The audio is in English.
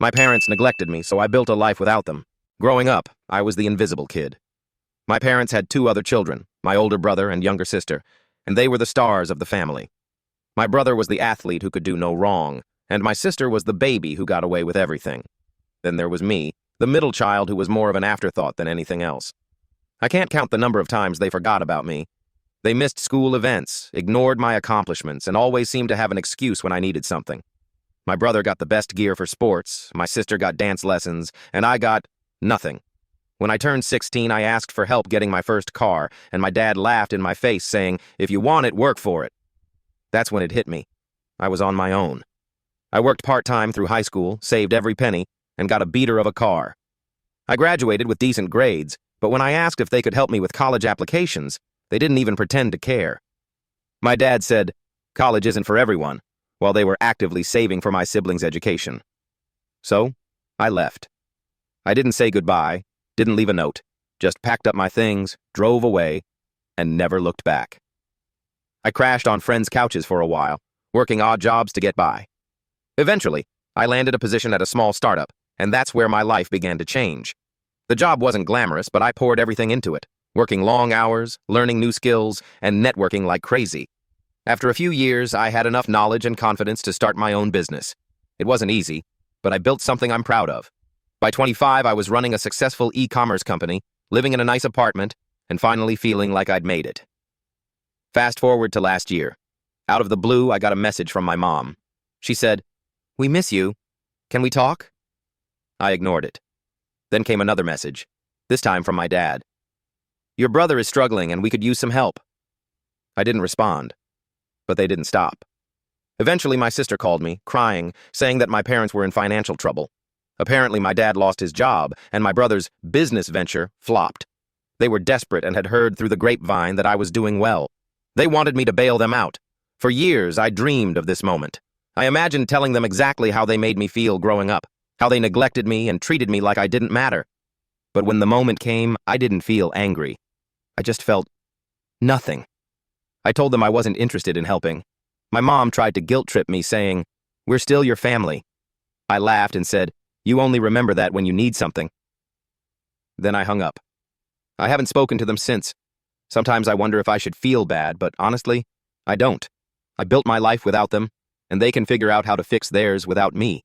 My parents neglected me, so I built a life without them. Growing up, I was the invisible kid. My parents had two other children, my older brother and younger sister, and they were the stars of the family. My brother was the athlete who could do no wrong, and my sister was the baby who got away with everything. Then there was me, the middle child who was more of an afterthought than anything else. I can't count the number of times they forgot about me. They missed school events, ignored my accomplishments, and always seemed to have an excuse when I needed something. My brother got the best gear for sports, my sister got dance lessons, and I got nothing. When I turned 16, I asked for help getting my first car, and my dad laughed in my face, saying, "If you want it, work for it." That's when it hit me. I was on my own. I worked part-time through high school, saved every penny, and got a beater of a car. I graduated with decent grades, but when I asked if they could help me with college applications, they didn't even pretend to care. My dad said, "College isn't for everyone," while they were actively saving for my siblings' education. So, I left. I didn't say goodbye, didn't leave a note, just packed up my things, drove away, and never looked back. I crashed on friends' couches for a while, working odd jobs to get by. Eventually, I landed a position at a small startup, and that's where my life began to change. The job wasn't glamorous, but I poured everything into it, working long hours, learning new skills, and networking like crazy. After a few years, I had enough knowledge and confidence to start my own business. It wasn't easy, but I built something I'm proud of. By 25, I was running a successful e-commerce company, living in a nice apartment, and finally feeling like I'd made it. Fast forward to last year. Out of the blue, I got a message from my mom. She said, "We miss you. Can we talk?" I ignored it. Then came another message, this time from my dad. "Your brother is struggling and we could use some help." I didn't respond, but they didn't stop. Eventually, my sister called me, crying, saying that my parents were in financial trouble. Apparently, my dad lost his job, and my brother's business venture flopped. They were desperate and had heard through the grapevine that I was doing well. They wanted me to bail them out. For years, I dreamed of this moment. I imagined telling them exactly how they made me feel growing up, how they neglected me and treated me like I didn't matter. But when the moment came, I didn't feel angry. I just felt nothing. I told them I wasn't interested in helping. My mom tried to guilt-trip me, saying, "We're still your family." I laughed and said, "You only remember that when you need something." Then I hung up. I haven't spoken to them since. Sometimes I wonder if I should feel bad, but honestly, I don't. I built my life without them, and they can figure out how to fix theirs without me.